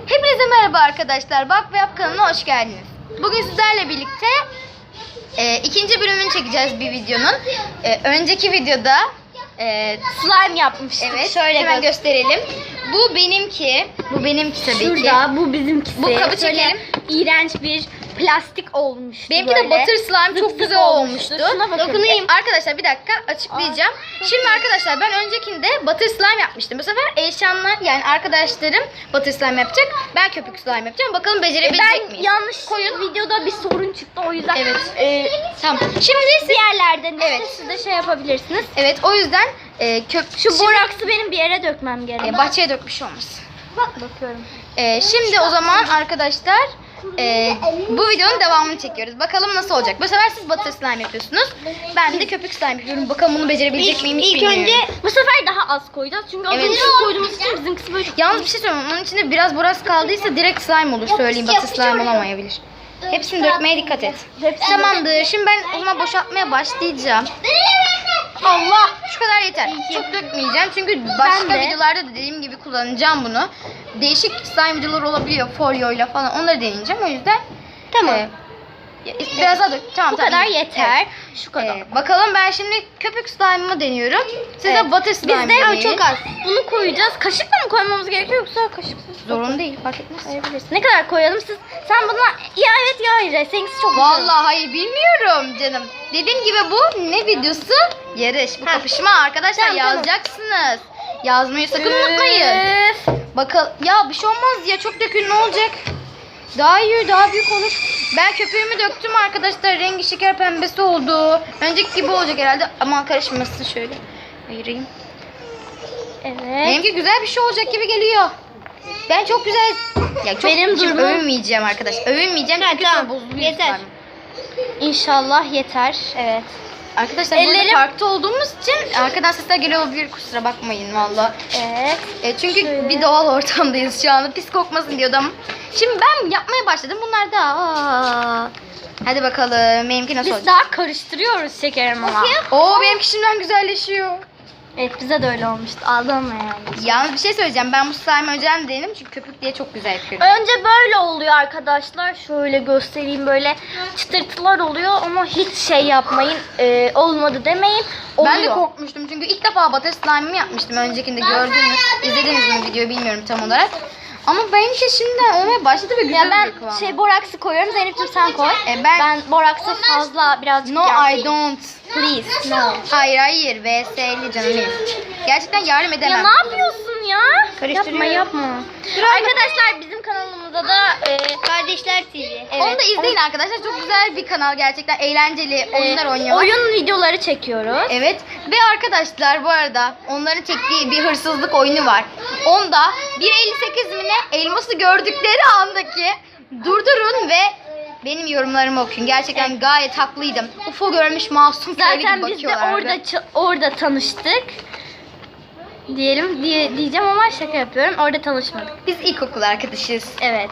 Hepinize merhaba arkadaşlar. Bak ve Yap kanalına hoş geldiniz. Bugün sizlerle birlikte ikinci bölümünü çekeceğiz bir videonun. Önceki videoda slime yapmıştık. evet, şöyle hemen gösterelim. Bu benimki. Bu benimki tabii ki. Şurada bu bizimkisi. Bu kabı çekelim. İğrenç bir plastik olmuştu. Benimki de butter slime çok güzel olmuştu. Şuna bakın. Dokunayım. Arkadaşlar bir dakika açıklayacağım. Şimdi arkadaşlar ben öncekinde butter slime yapmıştım. Bu sefer Eyşanlar yani arkadaşlarım butter slime yapacak. Ben köpük slime yapacağım. Bakalım becerebilecek Ben miyiz? yanlış videoda bir sorun çıktı o yüzden. Evet. Tamam. Şimdi siz Diğerlerden Evet. siz de şey yapabilirsiniz. evet o yüzden Şu boraksı benim bir yere dökmem gerek. bahçeye dökmüş olmasın. Bakıyorum. Şimdi o zaman arkadaşlar bu videonun devamını çekiyoruz. Bakalım nasıl olacak. Bu sefer siz butter slime yapıyorsunuz. Ben de köpük slime yapıyorum. Bakalım bunu becerebilecek miyim hiç İlk bilmiyorum. önce bu sefer daha az koyacağız. Çünkü az Evet. önce koyduğumuz için bizimkisi böyle çok... Yalnız bir şey söyleyeyim. Onun içinde biraz boraz kaldıysa direkt slime olur. Söyleyeyim, butter slime olamayabilir. Hepsini dökmeye dikkat et. Tamamdır. Şimdi ben o zaman boşaltmaya başlayacağım. Allah! Şu kadar yeter. Çok dökmeyeceğim. Çünkü başka de. videolarda da dediğim gibi kullanacağım bunu. Değişik slime videolar olabiliyor. Folyoyla falan. Onları deneyeceğim. O yüzden Tamam. biraz daha dök. Tamam, Bu tamam, kadar iyi. yeter. Evet. Şu kadar. Bakalım ben şimdi köpük slime'ımı deniyorum. Siz de butter slime Biz de deneyin. çok az. Bunu koyacağız. Kaşıkla mı koymamız gerekiyor yoksa kaşıksız? Zorun değil, fark etmez. Koyabilirsin. Ne kadar koyalım siz? Sen buna ya evet ya hayır. Seninkisi çok güzel. Vallahi hayır bilmiyorum canım. Dediğim gibi bu ne videosu? Yarış. Bu kapışma arkadaşlar, Tamam, yazacaksınız. Yazmayı sakın unutmayın. Bakalım ya bir şey olmaz ya, çok dökün ne olacak? Daha iyi, daha büyük olur. Ben köpüğümü döktüm arkadaşlar. Rengi şeker pembesi oldu. Önceki gibi olacak herhalde. Aman karışmasın, şöyle ayırayım. Evet. Benimki güzel bir şey olacak gibi geliyor. Ben çok güzel. Ya çok Benim şimdi durumum- övünmeyeceğim arkadaşlar. Övünmeyeceğim çünkü tamam. sonra bozuluyor. Yeter. slime. İnşallah yeter. Evet. Arkadaşlar burada Ellerim- parkta olduğumuz için arkadan sesler geliyor olabilir, kusura bakmayın valla. Evet. Çünkü Şöyle. bir doğal ortamdayız şu anda, pis kokmasın diyor adam. Şimdi ben yapmaya başladım, bunlar da hadi bakalım benimki nasıl Biz olacak? daha karıştırıyoruz şekerim ama. Oo benimki şimdiden güzelleşiyor. Evet bize de öyle olmuştu. Aldırma yani. Yalnız bir şey söyleyeceğim, ben bu slime önceden denedim çünkü köpük diye çok güzel yapıyorum. Önce böyle oluyor arkadaşlar. Şöyle göstereyim, böyle çıtırtılar oluyor ama hiç şey yapmayın. Olmadı demeyin. Oluyor. Ben de korkmuştum çünkü ilk defa butter slime'ımı yapmıştım öncekinde, gördünüz. İzlediniz mi videoyu bilmiyorum tam olarak. Ama benimki şimdiden olmaya başladı ve güzel Ya ben bir kıvam. şey boraksı koyuyorum. Zeynep'ciğim sen koy. ben boraksı fazla birazcık No yağ- I don't. Please no. Hayır VS'li canım benim. Gerçekten yardım Ya edemem. ne yapıyorsun ya? Karıştırıyorum. Yapma. Arkadaşlar bizim kanalımızda da Kardeşler TV. Evet. Onu da izleyin arkadaşlar. Çok güzel bir kanal gerçekten. Eğlenceli oyunlar oynuyorlar. Oyun videoları çekiyoruz. Evet. Ve arkadaşlar bu arada onların çektiği bir hırsızlık oyunu var. Onda 1.58 mi ne elması gördükleri andaki durdurun ve benim yorumlarımı okuyun. Gerçekten gayet haklıydım. UFO görmüş masum köylü gibi Zaten biz de bakıyorlardı. orada tanıştık. Diyeceğim ama şaka yapıyorum. Orada tanışmadık. Biz ilkokul arkadaşız. Evet.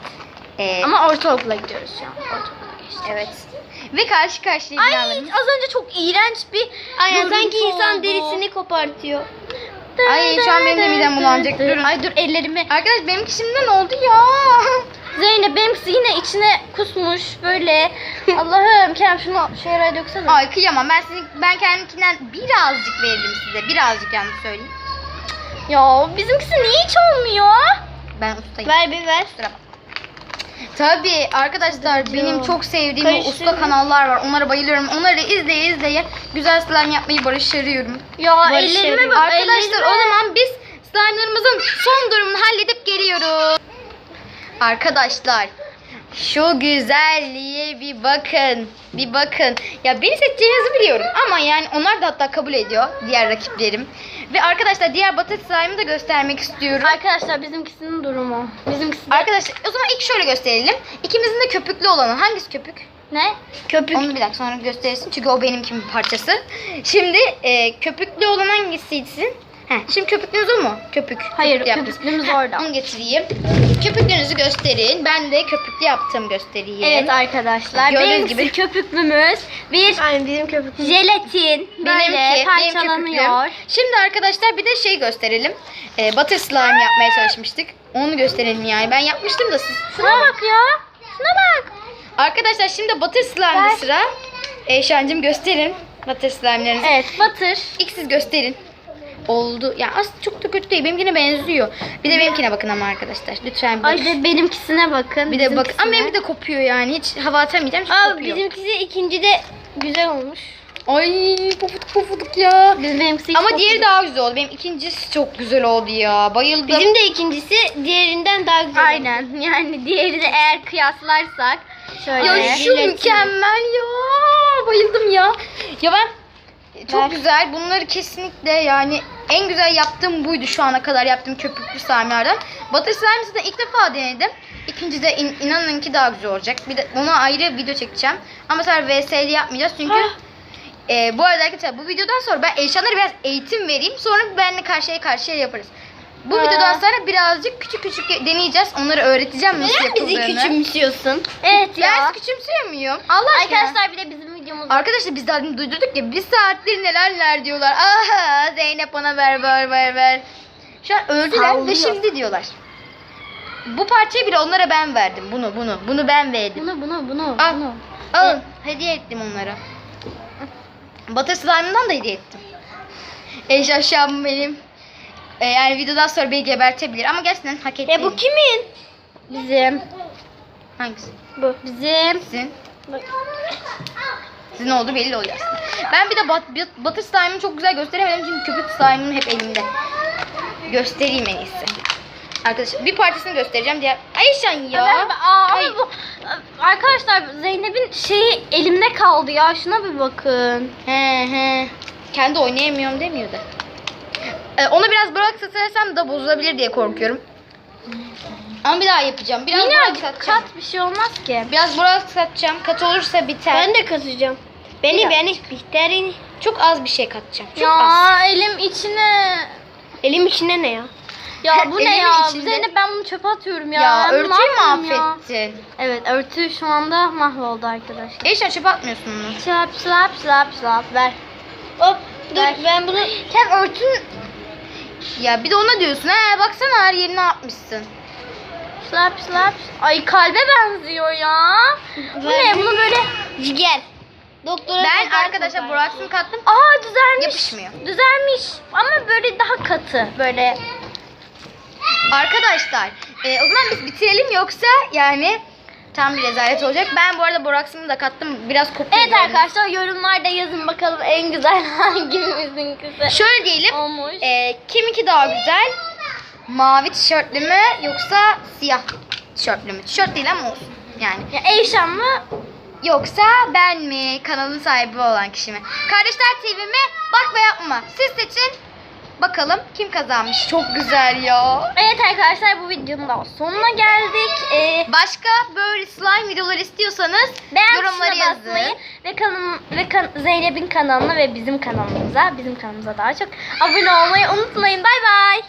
Ama Ama ortaokula gidiyoruz şu an. Ortaokula geçtik. evet. Ve karşı karşıya Ay binalarımız. az önce çok iğrenç bir görüntü oldu. kopartıyor. Ay şu an benim de midem bulanacak. Durun. Ay dur ellerimi. Arkadaş benimki şimdiden oldu ya. Zeynep benimkisi yine içine kusmuş böyle. Allah'ım Kerem şunu şu yere döksene. Ay kıyamam. Ben kendimkinden birazcık veririm size. Birazcık yalnız söyleyeyim. Ya bizimkisi niye hiç olmuyor? Ben ustayım. Ver bir ver. Kusura bak. Tabii arkadaşlar benim çok sevdiğim o usta Karıştırma. kanallar var. Onlara bayılıyorum. Onları izleye güzel slime yapmayı başarıyorum. Ya ellerime bak. Arkadaşlar o zaman biz slime'larımızın son durumunu halledip geliyoruz. Arkadaşlar şu güzelliğe bir bakın. Bir bakın. Ya beni seçeceğinizi biliyorum ama yani onlar da hatta kabul ediyor, diğer rakiplerim. Ve arkadaşlar diğer butter slime'ı da göstermek istiyorum. Arkadaşlar bizimkisinin durumu. Bizimkisi de... Arkadaşlar o zaman ilk şöyle gösterelim. İkimizin de köpüklü olanı. Hangisi köpük? Ne? Köpük. Onu bir dakika sonra gösterirsin çünkü o benimkimin parçası. Şimdi köpüklü olan hangisiydi? Şimdi köpüklüğünüz o mu? Köpük. Hayır, köpüklü yaptınız. köpüklüğümüz orada. Onu getireyim. Köpüklüğünüzü gösterin. Ben de köpüklü yaptığımı göstereyim. Evet arkadaşlar. Gördüğünüz Benimkisi gibi. köpüklümüz. Bir Aynen bizim köpüklü. jelatin böyle parçalanıyor. Şimdi arkadaşlar bir de şey gösterelim. Butter slime yapmaya çalışmıştık. Onu gösterelim yani. Ben yapmıştım da siz. Şuna bak ya. Şuna bak. Arkadaşlar şimdi butter slime'da Ver. sıra. Eyşancığım gösterin butter slime'lerinizi. Evet, batır. İlk siz gösterin. Oldu. Ya aslında çok da kötü değil. Benimkine benziyor. Bir de benimkine bakın ama arkadaşlar. Lütfen bir Ay bakın. de benimkisine bakın. Bir de bakın. Ama bizimkisine. benimki de kopuyor yani. Hiç hava atamayacağım. Çünkü Aa, kopuyor. bizimkisi ikinci de güzel olmuş. Ay pofuduk pofuduk ya. Benimkisi hiç Ama çok diğeri güzel. daha güzel oldu. Benim ikincisi çok güzel oldu ya. Bayıldım. Bizim de ikincisi diğerinden daha güzel. Aynen. Yani diğeri de eğer kıyaslarsak şöyle. Ya şu mükemmel ya. Bayıldım ya. Ya ben çok Ver. güzel. Bunları kesinlikle yani en güzel yaptığım buydu şu ana kadar yaptığım köpüklü slime'lardan. Butter slime'ı zaten ilk defa denedim. İkinci de inanın ki daha güzel olacak. Bir de ona ayrı video çekeceğim. Ama mesela VS'li yapmayacağız çünkü bu arada arkadaşlar bu videodan sonra ben Eyşanlara biraz eğitim vereyim. Sonra benimle karşıya yaparız. Bu videodan sonra birazcık küçük deneyeceğiz. Onları öğreteceğim nasıl Neden yapıldığını. bizi küçümsüyorsun? Evet Ya ya. küçümsüyor muyum? Allah aşkına. Arkadaşlar bir de bizim videomuz var. Arkadaşlar biz daha demin duydurduk ya bir saattir neler diyorlar. Aha Zeynep bana ver. Şu an öldüler Sallıyor. ve şimdi diyorlar. Bu parçayı bile onlara ben verdim. Bunu ben verdim. Bunu. Al. Alın. Hediye ettim onlara. Butter slime'dan da hediye ettim. Eşaşam benim. Yani videodan sonra beni gebertebilir ama gerçekten hak etti. Bu kimin? Bizim. Hangisi? Bu. Bizim. Sizin. Sizin oldu belli oluyor aslında. Ben bir de butter slime'ını çok güzel gösteremedim çünkü köpük slime'ım hep elimde. Göstereyim en iyisi. Arkadaşlar bir parçasını göstereceğim diye. Ayşen ya. Ama bu arkadaşlar Zeynep'in şeyi elimde kaldı ya. Şuna bir bakın. He. Kendi oynayamıyorum demiyordu. Onu biraz bırak satarsam da bozulabilir diye korkuyorum. Ama bir daha yapacağım. Biraz bırak Minnacık satacağım. kat bir şey olmaz ki. Biraz bırak satacağım. Kat olursa biter. Ben de katacağım. Beni Bihter'ini. Çok az bir şey katacağım. Çok Ya az. elim içine. Elim içinde ne ya? Ya bu ne Elimin ya? içinde. Zeynep ben bunu çöpe atıyorum ya. Ya Ben bunu örtüyü mü yapmıyorum ya. affettin? Evet örtü şu anda mahvoldu arkadaşlar. Eşya çöpe atmıyorsun onu. Slap ver. Hop dur Ver. ben bunu Sen örtün... Ya bir de ona diyorsun. Baksana her yerine atmışsın. Slap. Ay kalbe benziyor ya. Bu ne? Bunu böyle. gel. Doktora Ben bakarsın arkadaşlar sen. Borax'ını kattım. Aa düzelmiş. Yapışmıyor. Düzelmiş. Ama böyle daha katı. Böyle. Arkadaşlar o zaman biz bitirelim yoksa yani tam bir rezalet olacak. Ben bu arada Borax'ını da kattım. Biraz kopuyor. Evet gördüm. arkadaşlar yorumlarda yazın bakalım en güzel hangimizinkisi Şöyle diyelim. olmuş. Kiminki daha güzel? Mavi tişörtlü mü yoksa siyah tişörtlü mü? Tişört değil ama olsun. Yani. Ya Eyşan mı? Yoksa ben mi? Kanalın sahibi olan kişi mi? Kardeşler TV mi? Bak ve yapma. Siz seçin. Bakalım kim kazanmış. Çok güzel ya. Evet arkadaşlar bu videonun da sonuna geldik. Başka böyle slime videolar istiyorsanız Beğen yorumları tuşuna yazın. basmayı Zeynep'in kanalına ve bizim kanalımıza daha çok abone olmayı unutmayın. Bay bay.